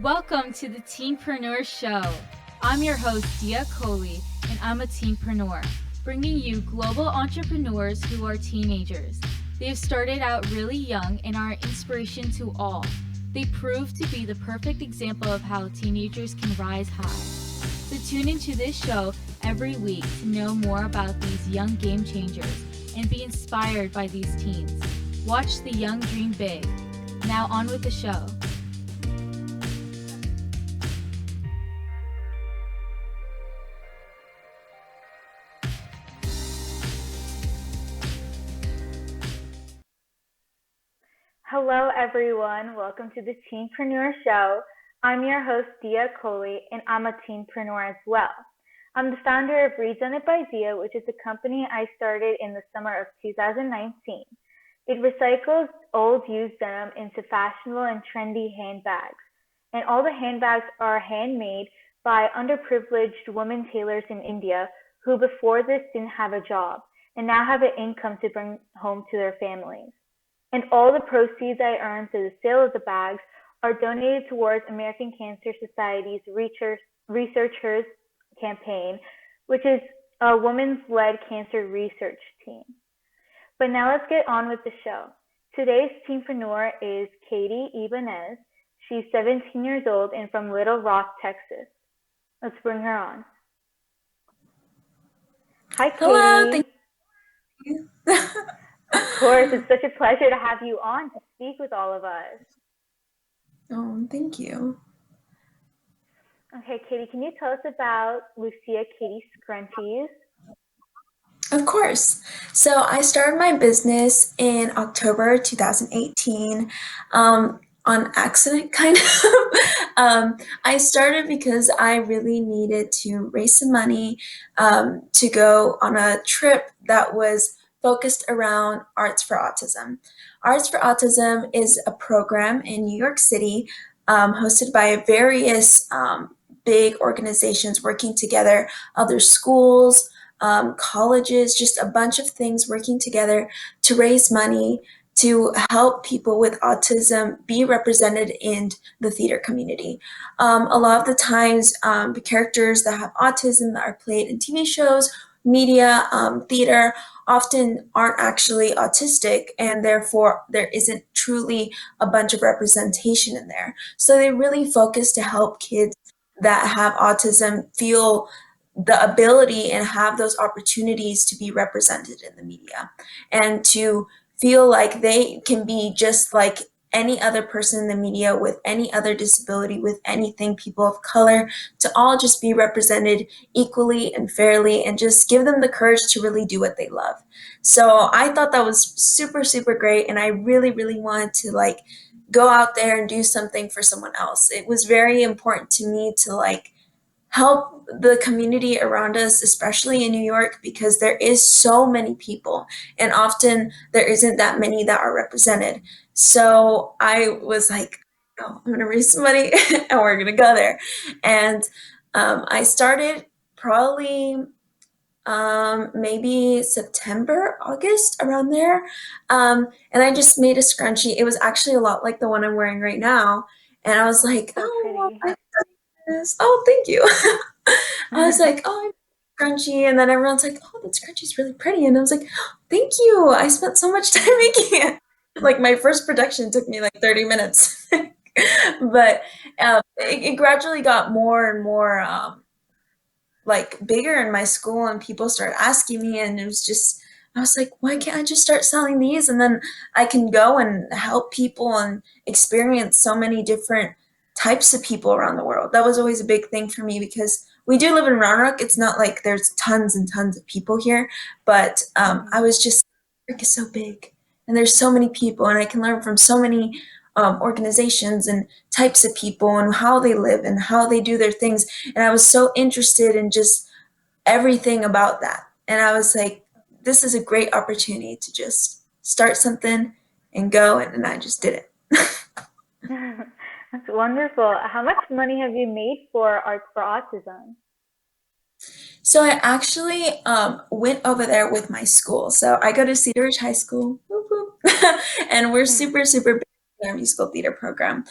Welcome to the TeenPreneur Show. I'm your host, Dia Coley, and I'm a teenpreneur, bringing you global entrepreneurs who are teenagers. They've started out really young and are an inspiration to all. They prove to be the perfect example of how teenagers can rise high. So tune into this show every week to know more about these young game changers and be inspired by these teens. Watch the young dream big. Now on with the show. Hello, everyone. Welcome to the TeenPreneur Show. I'm your host, Dia Coley, and I'm a teenpreneur as well. I'm the founder of Redone It by Dia, which is a company I started in the summer of 2019. It recycles old used denim into fashionable and trendy handbags. And all the handbags are handmade by underprivileged women tailors in India who before this didn't have a job and now have an income to bring home to their families. And all the proceeds I earn through the sale of the bags are donated towards American Cancer Society's Researchers Campaign, which is a women's led cancer research team. But now let's get on with the show. Today's teenpreneur is Katie Ibanez. She's 17 years old and from Little Rock, Texas. Let's bring her on. Hi, Hello, thank Katie. you. Of course, it's such a pleasure to have you on to speak with all of us. Oh, thank you. Okay, Katie, can you tell us about Lucia Katie Scrunchies? Of course. So I started my business in October 2018 on accident, kind of. I started because I really needed to raise some money to go on a trip that was focused around Arts for Autism. Arts for Autism is a program in New York City hosted by various big organizations working together, other schools, colleges, just a bunch of things working together to raise money to help people with autism be represented in the theater community. A lot of the times, the characters that have autism that are played in TV shows, media, theater, often aren't actually autistic, and therefore there isn't truly a bunch of representation in there. So they really focus to help kids that have autism feel the ability and have those opportunities to be represented in the media and to feel like they can be just like any other person in the media with any other disability, with anything, people of color, to all just be represented equally and fairly and just give them the courage to really do what they love. So I thought that was super, super great. And I really, really wanted to like go out there and do something for someone else. It was very important to me to like help the community around us, especially in New York, because there is so many people and often there isn't that many that are represented. So I was like, oh, I'm gonna raise some money and we're gonna go there. And I started probably maybe September, August, around there. And I just made a scrunchie. It was actually a lot like the one I'm wearing right now. And I was like, So oh, well, pretty. I this. Oh, thank you. I was like, oh, scrunchy. And then everyone's like, oh, that scrunchie's really pretty. And I was like, oh, thank you. I spent so much time making it. Like my first production took me like 30 minutes. But it gradually got more and more like bigger in my school and people started asking me and it was just I was like, why can't I just start selling these and then I can go and help people and experience so many different types of people around the world. That was always a big thing for me because we do live in Round Rock. It's not like there's tons and tons of people here, but I Mhm. was just America is so big and there's so many people and I can learn from so many organizations and types of people and how they live and how they do their things. And I was so interested in just everything about that. And I was like, this is a great opportunity to just start something and go. And I just did it. That's wonderful. How much money have you made for Arts for Autism? So I actually went over there with my school. So I go to Cedar Ridge High School, whoop, whoop. And we're super, super big. our musical theater program.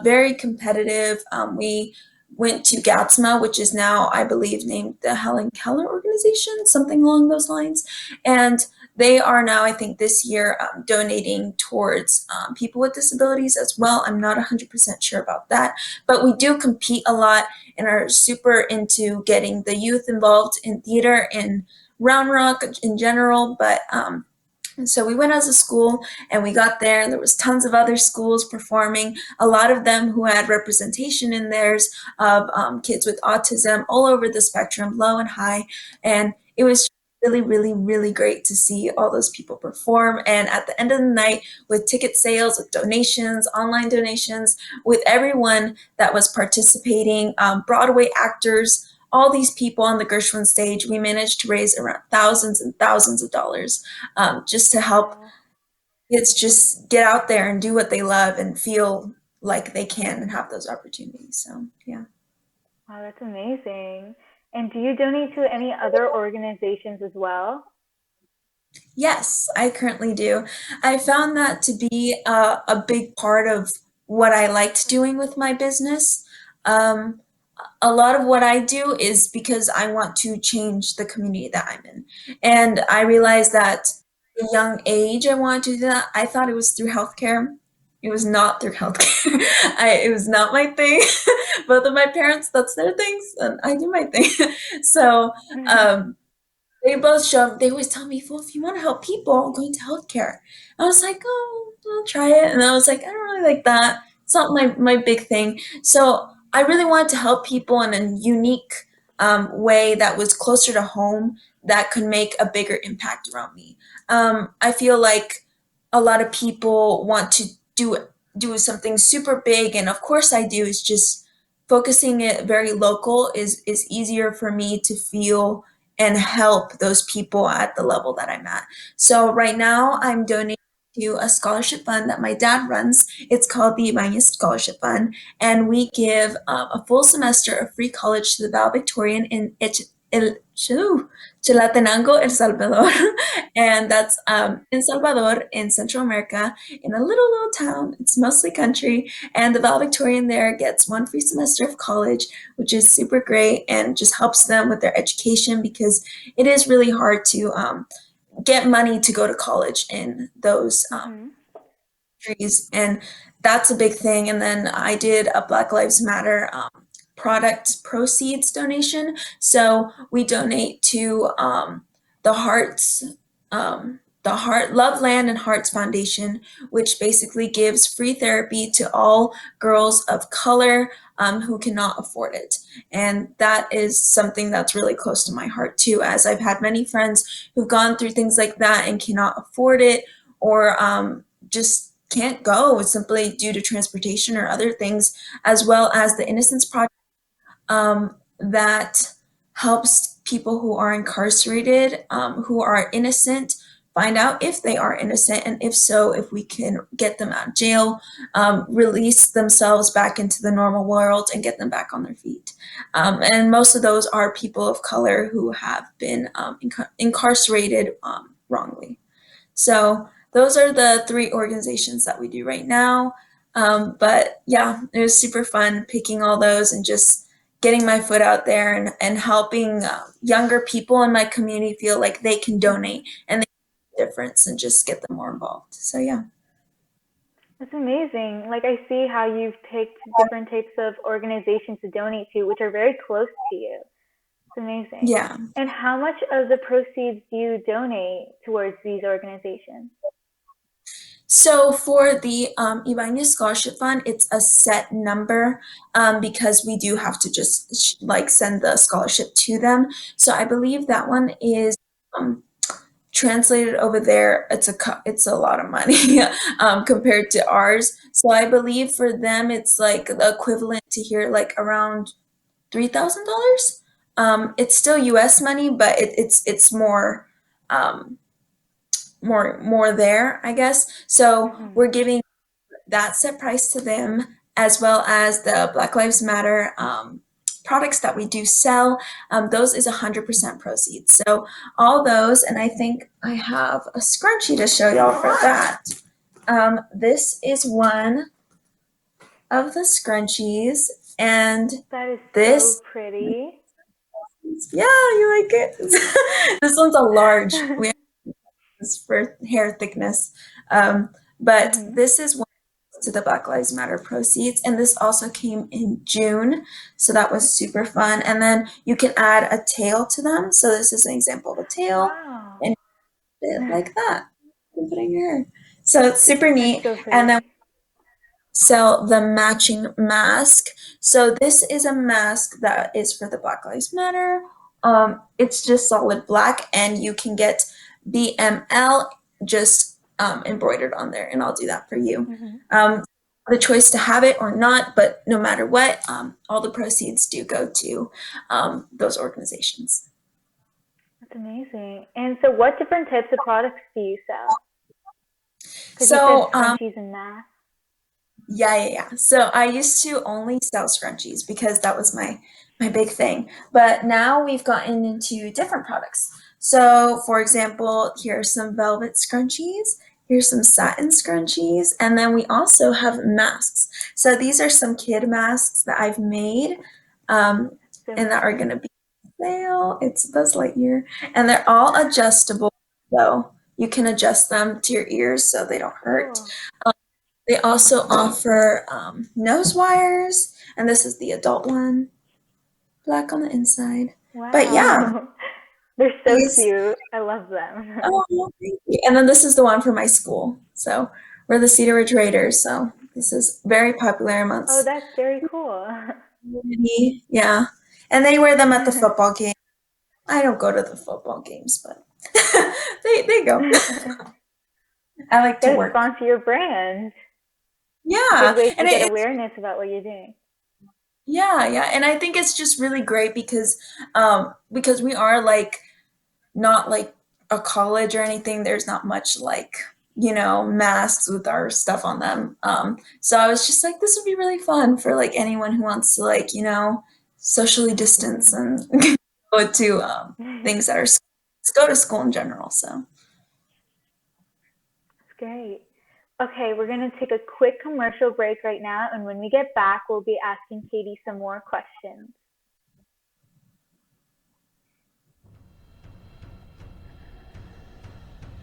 Very competitive. We went to Gatsma, which is now, I believe, named the Helen Keller Organization, something along those lines. And they are now, I think, this year donating towards people with disabilities as well. I'm not 100% sure about that, but we do compete a lot and are super into getting the youth involved in theater and Round Rock in general. But and so we went as a school and we got there and there was tons of other schools performing, a lot of them who had representation in theirs of kids with autism all over the spectrum, low and high. And it was really, really, really great to see all those people perform. And at the end of the night, with ticket sales, with donations, online donations, with everyone that was participating, Broadway actors, all these people on the Gershwin stage, we managed to raise around thousands and thousands of dollars just to help Wow. kids just get out there and do what they love and feel like they can and have those opportunities. So, yeah. Wow, that's amazing. And do you donate to any other organizations as well? Yes, I currently do. I found that to be a big part of what I liked doing with my business. Um, a lot of what I do is because I want to change the community that I'm in. And I realized that at a young age I wanted to do that. I thought it was through healthcare. It was not through healthcare. It was not my thing. Both of my parents, that's their things, and I do my thing. So um, they both show. They always tell me, "Well, if you want to help people, go into healthcare." I was like, "Oh, I'll try it." And I was like, "I don't really like that. It's not my big thing." So I really wanted to help people in a unique way that was closer to home, that could make a bigger impact around me. I feel like a lot of people want to do something super big, and of course I do. It's just focusing it very local is easier for me to feel and help those people at the level that I'm at. So right now I'm donating to a scholarship fund that my dad runs. It's called the Ibanez Scholarship Fund, and we give a full semester of free college to the valedictorian in Chalatenango, El Salvador, and that's in Salvador in Central America, in a little town. It's mostly country, and the valedictorian there gets one free semester of college, which is super great and just helps them with their education because it is really hard to get money to go to college in those Mm-hmm. trees, and that's a big thing. And then I did a Black Lives Matter product proceeds donation. So we donate to the Hearts, the Heart Love Land and Hearts Foundation, which basically gives free therapy to all girls of color who cannot afford it. And that is something that's really close to my heart too, as I've had many friends who've gone through things like that and cannot afford it, or just can't go simply due to transportation or other things, as well as the Innocence Project that helps people who are incarcerated, who are innocent, find out if they are innocent, and if so, if we can get them out of jail, release themselves back into the normal world, and get them back on their feet. And most of those are people of color who have been incarcerated wrongly. So those are the three organizations that we do right now. But yeah, it was super fun picking all those and just getting my foot out there and helping younger people in my community feel like they can Mm-hmm. donate and they can make a difference and just get them more involved. So yeah. That's amazing. Like I see how you've picked different types of organizations to donate to, which are very close to you. It's amazing. Yeah. And how much of the proceeds do you donate towards these organizations? So for the Ibanez Scholarship Fund, it's a set number because we do have to just like send the scholarship to them. So I believe that one is um, translated over there. It's a lot of money compared to ours. So I believe for them it's like the equivalent to here, like around $3,000. It's still U.S. money, but it's more. More there, I guess. So Mm-hmm. we're giving that set price to them, as well as the Black Lives Matter products that we do sell. Those is 100% proceeds. So all those, and I think I have a scrunchie to show y'all for that. This is one of the scrunchies, and That is so this, pretty. yeah, you like it? This one's a large. We have this for hair thickness. But Hmm. this is one to the Black Lives Matter proceeds, and this also came in June, so that was super fun. And then you can add a tail to them. So this is an example of a tail, Wow. and it like that. You can put it in your hair. So it's super That's neat. so And then pretty. sell the matching mask. So this is a mask that is for the Black Lives Matter. It's just solid black, and you can get BML just embroidered on there, and I'll do that for you. Hmm. The choice to have it or not, but no matter what, all the proceeds do go to those organizations. That's amazing. And so, what different types of products do you sell? Because you said So scrunchies and masks. yeah. So I used to only sell scrunchies because that was my big thing. But now we've gotten into different products. So for example, here are some velvet scrunchies, here's some satin scrunchies, and then we also have masks. So these are some kid masks that I've made, So and that are cute. going to be on sale. It's Buzz Lightyear, and they're all adjustable. So you can adjust them to your ears so they don't hurt. Cool. They also offer nose wires, and this is the adult one, black on the inside. But yeah, Wow. They're so these, cute. I love them. oh, well, thank you. And then this is the one for my school. So we're the Cedar Ridge Raiders. So this is very popular Oh, amongst that's very cool. the community. Yeah. And they wear them at the football game. I don't go to the football games, but they go. I like to Gotta work. sponsor your brand. Good Yeah. way to And get it's awareness about what you're doing. yeah. And I think it's just really great because we are like not like a college or anything. There's not much like, masks with our stuff on them. So I was just like, this would be really fun for like anyone who wants to like, socially distance and go to things that are go to school in general. So That's great. Okay, we're going to take a quick commercial break right now, and when we get back, we'll be asking Katie some more questions.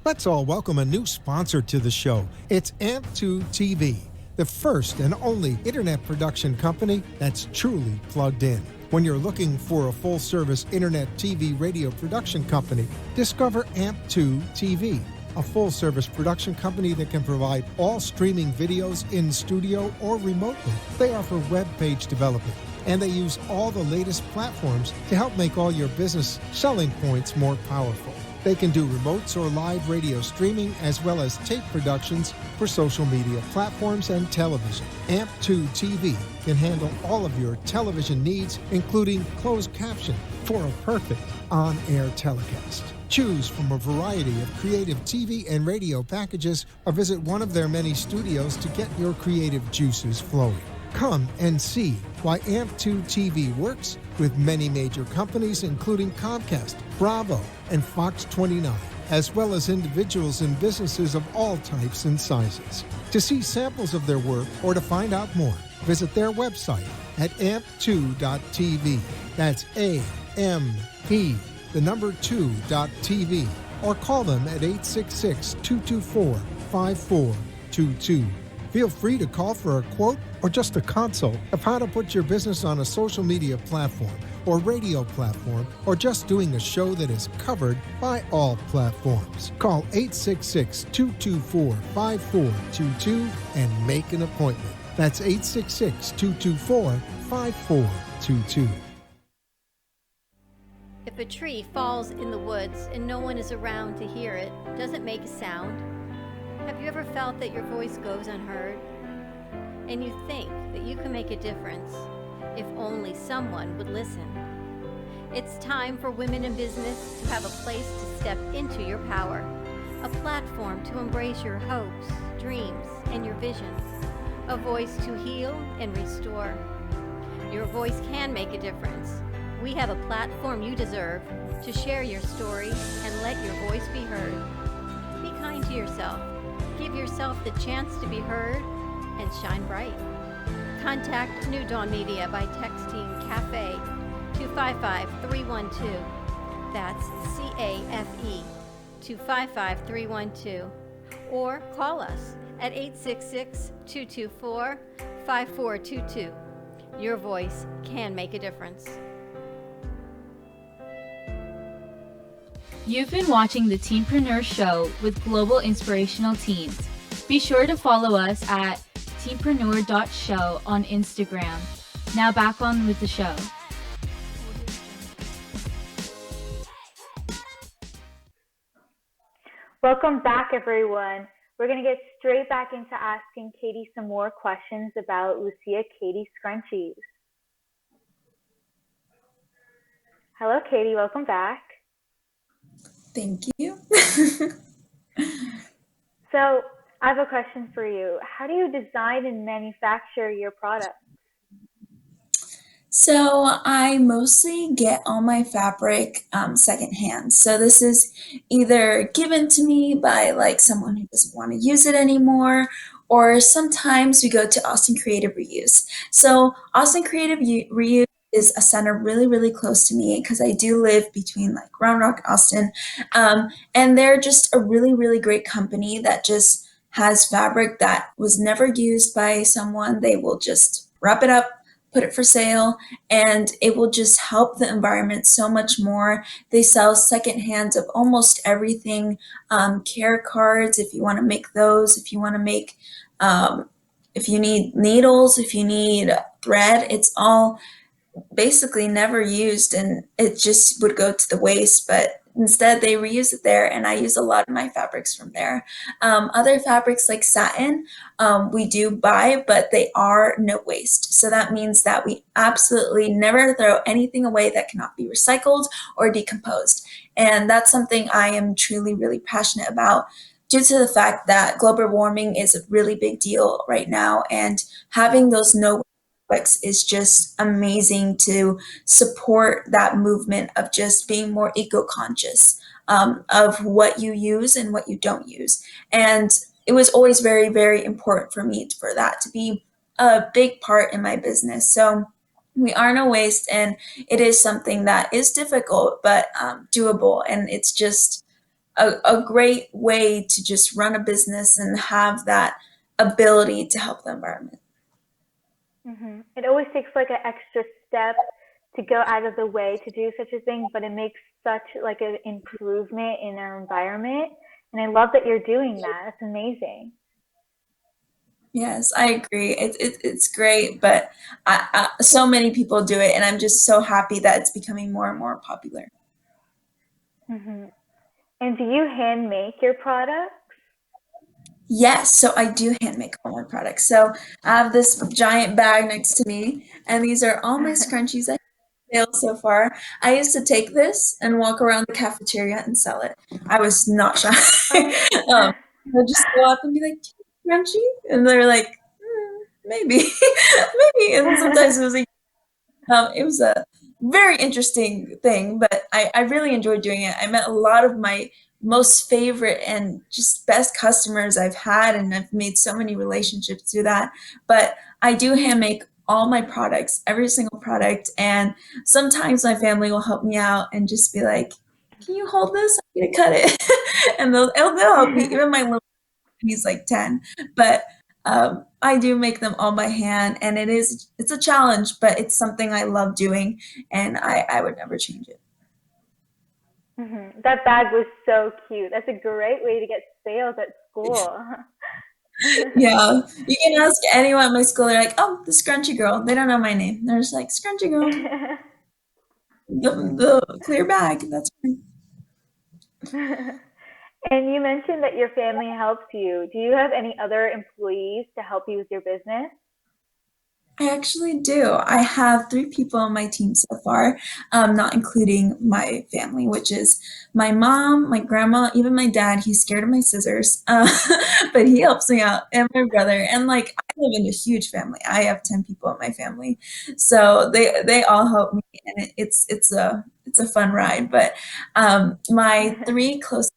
Let's all welcome a new sponsor to the show. It's AMP2 TV, the first and only internet production company that's truly plugged in. When you're looking for a full-service internet TV radio production company, discover AMP2 TV, a full-service production company that can provide all streaming videos in studio or remotely. They offer web page development, and they use all the latest platforms to help make all your business selling points more powerful. They can do remotes or live radio streaming as well as tape productions for social media platforms and television. AMP2 TV can handle all of your television needs, including closed caption for a perfect on-air telecast. Choose from a variety of creative TV and radio packages or visit one of their many studios to get your creative juices flowing. Come and see why AMP2 TV works with many major companies, including Comcast, Bravo, and Fox 29, as well as individuals and businesses of all types and sizes. To see samples of their work or to find out more, visit their website at amp2.tv. That's A-M-P, the number 2.tv, or call them at 866-224-5422. Feel free to call for a quote or just a consult of how to put your business on a social media platform or radio platform, or just doing a show that is covered by all platforms. Call 866-224-5422 and make an appointment. That's 866-224-5422. If a tree falls in the woods and no one is around to hear it, does it make a sound? Have you ever felt that your voice goes unheard? And you think that you can make a difference if only someone would listen. It's time for women in business to have a place to step into your power, a platform to embrace your hopes, dreams, and your visions, a voice to heal and restore. Your voice can make a difference. We have a platform you deserve to share your story and let your voice be heard. Be kind to yourself. Give Give yourself the chance to be heard and shine bright. Contact New Dawn Media by texting CAFE to 55312. That's CAFE to 55312. Or call us at 866-224-5422. Your voice can make a difference. You've been watching the TeenPreneur Show with global inspirational teens. Be sure to follow us at teenpreneur.show on Instagram. Now back on with the show. Welcome back, everyone. We're going to get straight back into asking Katie some more questions about Lucia Katie scrunchies. Hello, Katie. Welcome back. Thank you. So I have a question for you. How do you design and manufacture your products? So I mostly get all my fabric secondhand. So this is either given to me by like someone who doesn't want to use it anymore, or sometimes we go to Austin Creative Reuse. So Austin Creative Reuse is a center really, really close to me because I do live between like Round Rock, Austin, and they're just a really, really great company that just has fabric that was never used by someone. They will just wrap it up, put it for sale, and it will just help the environment so much more. They sell secondhands of almost everything, care cards if you want to make those, if you want to make, if you need needles, if you need thread, it's all basically never used and it just would go to the waste, but instead they reuse it there, and I use a lot of my fabrics from there. Other fabrics like satin, we do buy, but they are no waste. So that means that we absolutely never throw anything away that cannot be recycled or decomposed. And that's something I am truly, really passionate about due to the fact that global warming is a really big deal right now, and having those no is just amazing to support that movement of just being more eco-conscious, of what you use and what you don't use. And it was always very, very important for me for that to be a big part in my business. So we are no waste, and it is something that is difficult but doable, and it's just a great way to just run a business and have that ability to help the environment. Mm-hmm. It always takes like an extra step to go out of the way to do such a thing, but it makes such like an improvement in our environment. And I love that you're doing that. That's amazing. Yes, I agree. It's great, but so many people do it, and I'm just so happy that it's becoming more and more popular. Mm-hmm. And do you hand make your products? Yes, so I do hand make all my products. So I have this giant bag next to me, and these are all my scrunchies I failed so far. I used to take this and walk around the cafeteria and sell it. I was not shy. I'd just go up and be like, "Scrunchie," and they're like, maybe, maybe. And sometimes it was like, it was a very interesting thing, but I really enjoyed doing it. I met a lot of my most favorite and just best customers I've had, and I've made so many relationships through that. But I do hand make all my products, every single product, and sometimes my family will help me out and just be like, "Can you hold this? I'm gonna cut it," and they'll help me. Even my little, he's like 10, but I do make them all by hand, and it's a challenge, but it's something I love doing, and I would never change it. Mm-hmm. That bag was so cute. That's a great way to get sales at school. Yeah, you can ask anyone at my school. They're like, "Oh, the scrunchy girl." They don't know my name. They're just like, "Scrunchy girl." The clear bag. That's fine. And you mentioned that your family helps you. Do you have any other employees to help you with your business? I actually do. I have 3 people on my team so far, not including my family, which is my mom, my grandma, even my dad. He's scared of my scissors, but he helps me out, and my brother. And like, I live in a huge family. I have 10 people in my family, so they all help me, and it's a fun ride. But my 3 close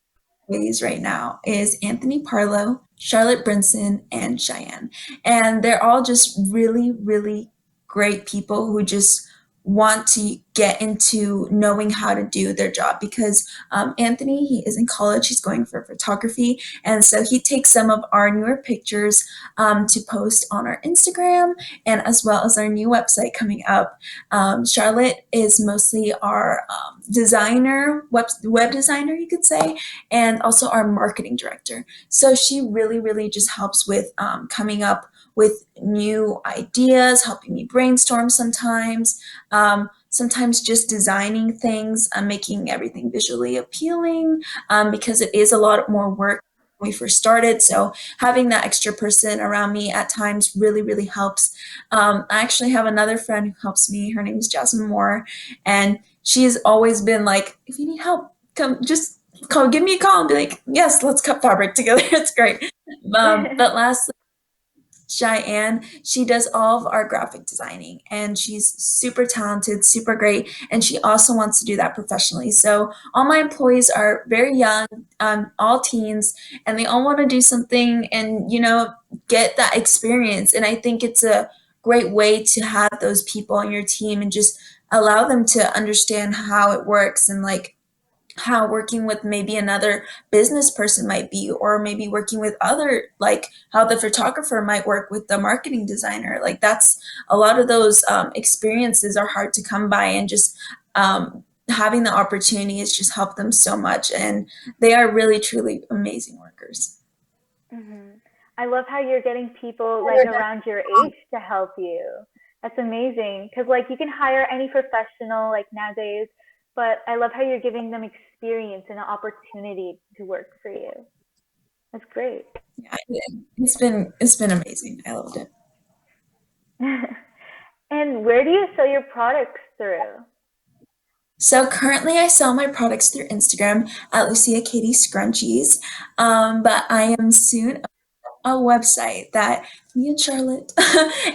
employees right now is Anthony Parlow, Charlotte Brinson, and Cheyenne. And they're all just really, really great people who just want to get into knowing how to do their job because Anthony, he is in college, he's going for photography, and so he takes some of our newer pictures to post on our Instagram and as well as our new website coming up. Charlotte is mostly our designer, web designer, you could say, and also our marketing director. So she really, really just helps with coming up with new ideas, helping me brainstorm sometimes, sometimes just designing things, making everything visually appealing because it is a lot more work when we first started. So having that extra person around me at times really, really helps. I actually have another friend who helps me. Her name is Jasmine Moore, and she's always been like, if you need help, give me a call and be like, yes, let's cut fabric together. It's great. But lastly, Cheyenne, she does all of our graphic designing and she's super talented, super great, and she also wants to do that professionally. So all my employees are very young, all teens, and they all want to do something and, get that experience. And I think it's a great way to have those people on your team and just allow them to understand how it works and like how working with maybe another business person might be, or maybe working with other, like how the photographer might work with the marketing designer. Like that's a lot of those experiences are hard to come by, and just having the opportunity has just helped them so much. And they are really, truly amazing workers. Hmm. I love how you're getting people like around your age to help you. That's amazing because like you can hire any professional like nowadays, but I love how you're giving them experience and an opportunity to work for you. That's great. Yeah, it's been amazing. I loved it. And where do you sell your products through? So currently, I sell my products through Instagram at Lucia Katie Scrunchies, but I am soon a website that me and Charlotte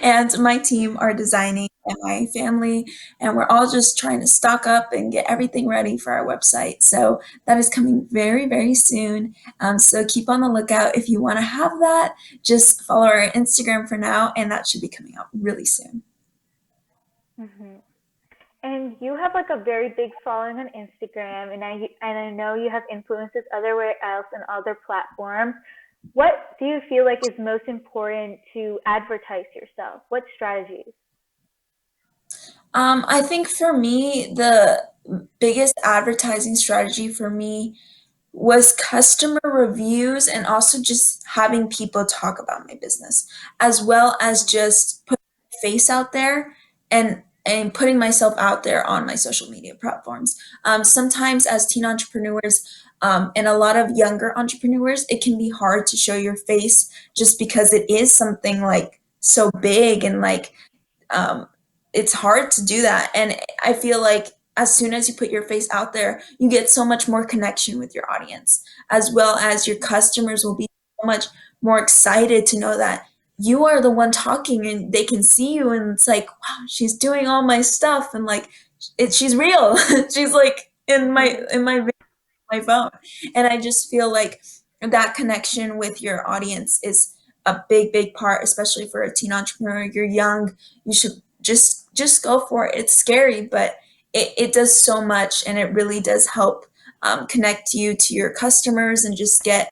and my team are designing, and my family, and we're all just trying to stock up and get everything ready for our website. So that is coming very, very soon. So keep on the lookout if you want to have that. Just follow our Instagram for now, and that should be coming out really soon. Hmm. And you have like a very big following on Instagram, and I know you have influences everywhere else and other platforms. What do you feel like is most important to advertise yourself? What strategies? I think for me, the biggest advertising strategy for me was customer reviews and also just having people talk about my business, as well as just putting my face out there and putting myself out there on my social media platforms. Sometimes as teen entrepreneurs, and a lot of younger entrepreneurs, it can be hard to show your face just because it is something like so big, and like um, it's hard to do that. And I feel like as soon as you put your face out there, you get so much more connection with your audience, as well as your customers will be so much more excited to know that you are the one talking and they can see you. And it's like, wow, she's doing all my stuff. And like, she's real. She's like in my phone. And I just feel like that connection with your audience is a big, big part, especially for a teen entrepreneur. You're young, you should just go for it. It's scary, but it does so much, and it really does help connect you to your customers and just get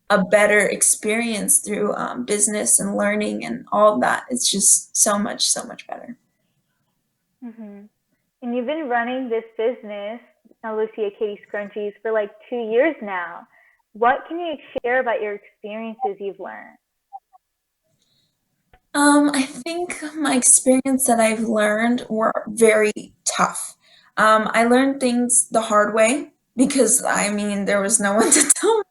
a better experience through business and learning and all of that. It's just so much better. Hmm. And you've been running this business, Lucia Katie Scrunchies, for like 2 years now. What can you share about your experiences you've learned? I think my experience that I've learned were very tough. I learned things the hard way because I mean there was no one to tell me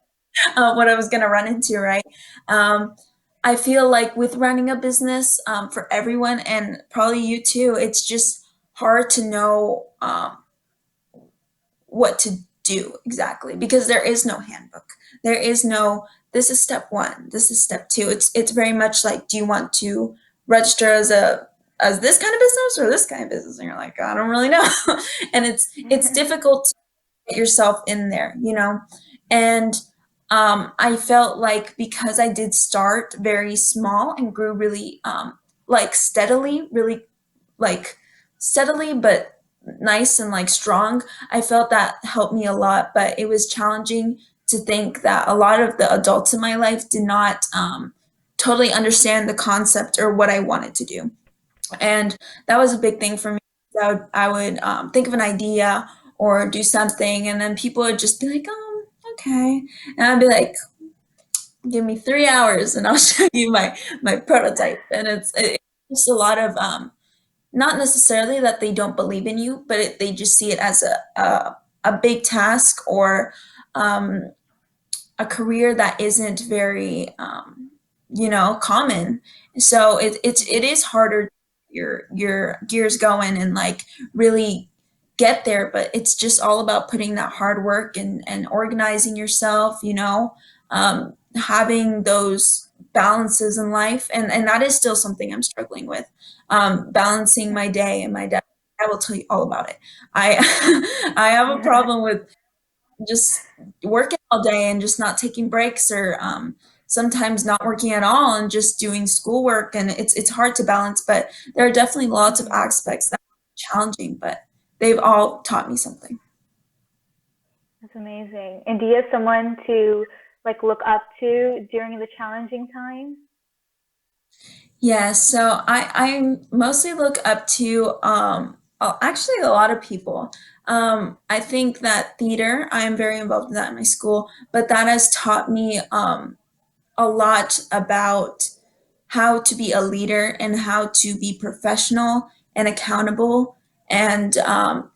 what I was going to run into, right? Um, I feel like with running a business for everyone, and probably you too, it's just hard to know what to do exactly because there is no handbook. There is no, this is step one, this is step two. It's very much like, do you want to register as this kind of business or this kind of business? And you're like, I don't really know. And it's difficult to get yourself in there, you know? And I felt like because I did start very small and grew really like steadily, really like steadily, but nice and like strong, I felt that helped me a lot. But it was challenging to think that a lot of the adults in my life did not totally understand the concept or what I wanted to do. And that was a big thing for me. I would think of an idea or do something, and then people would just be like, okay. And I'd be like, give me 3 hours and I'll show you my prototype. And it's just a lot of not necessarily that they don't believe in you, but they just see it as a big task or um, a career that isn't very common. So it is harder, your gears going and like really get there, but it's just all about putting that hard work and organizing yourself, having those balances in life, and that is still something I'm struggling with, balancing my day and my day. I will tell you all about it. I I have a problem with just working all day and just not taking breaks, or sometimes not working at all and just doing schoolwork, and it's hard to balance. But there are definitely lots of aspects that are challenging, but they've all taught me something. That's amazing. And do you have someone to like look up to during the challenging times? Yeah, so I mostly look up to actually a lot of people. I think that theater, I am very involved in that in my school, but that has taught me a lot about how to be a leader and how to be professional and accountable, and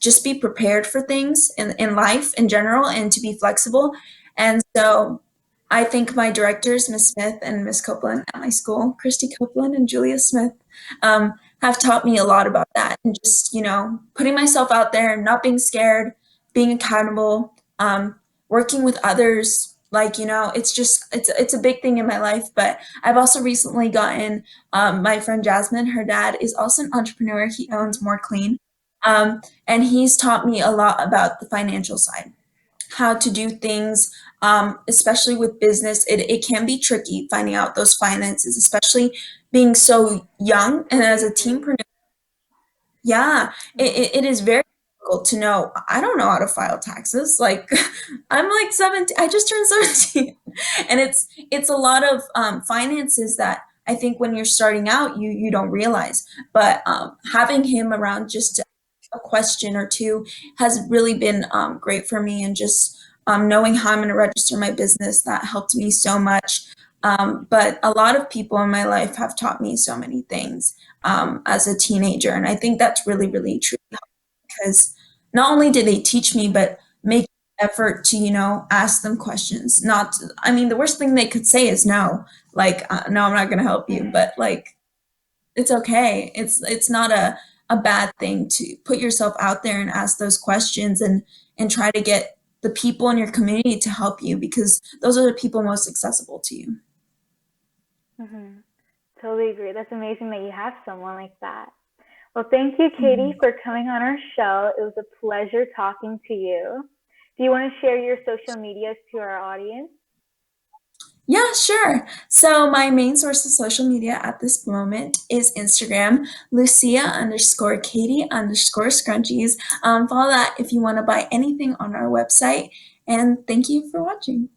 just be prepared for things in life in general, and to be flexible. And so I think my directors, Miss Smith and Miss Copeland at my school, Christy Copeland and Julia Smith, have taught me a lot about that, and just, putting myself out there, not being scared, being accountable, working with others. Like, it's a big thing in my life. But I've also recently gotten my friend Jasmine, her dad is also an entrepreneur. He owns More Clean. And he's taught me a lot about the financial side, how to do things, especially with business. It can be tricky finding out those finances, especially being so young and as a Crazy. teenpreneur. Yeah, Mhm. it is very difficult to know. I don't know how to file taxes. Like, I'm like 17. I just turned 17, and it's a lot of finances that I think when you're starting out, you don't realize. But having him around just a question or two has really been great for me, and just knowing how I'm going to register my business, that helped me so much. But a lot of people in my life have taught me so many things as a teenager. And I think that's really, really true, because not only did they teach me, but make effort to, ask them questions. Not, I mean, the worst thing they could say is no, like, no, I'm not going to help you, but like, it's okay. It's not a bad thing to put yourself out there and ask those questions, and try to get the people in your community to help you, because those are the people most accessible to you. Mhm. Totally agree. That's amazing that you have someone like that. Well, thank you, Katie, Mhm. for coming on our show. It was a pleasure talking to you. Do you want to share your social medias to our audience? Yeah, sure. So my main source of social media at this moment is Instagram, Lucia_Katie_scrunchies. Follow that if you want to buy anything on our website. And thank you for watching.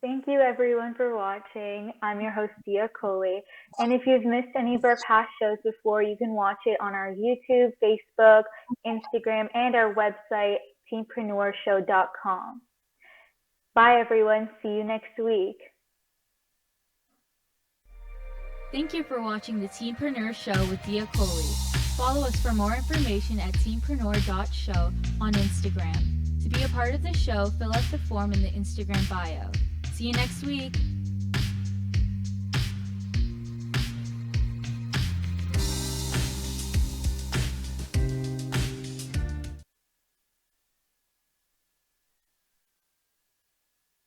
Thank you, everyone, for watching. I'm your host, Dia Coley. And if you've missed any of our past shows before, you can watch it on our YouTube, Facebook, Instagram, and our website, teenpreneurshow.com. Bye, everyone. See you next week. Thank you for watching the Teenpreneur Show with Dia Coley. Follow us for more information at teenpreneur.show on Instagram. To be a part of the show, fill out the form in the Instagram bio. See you next week.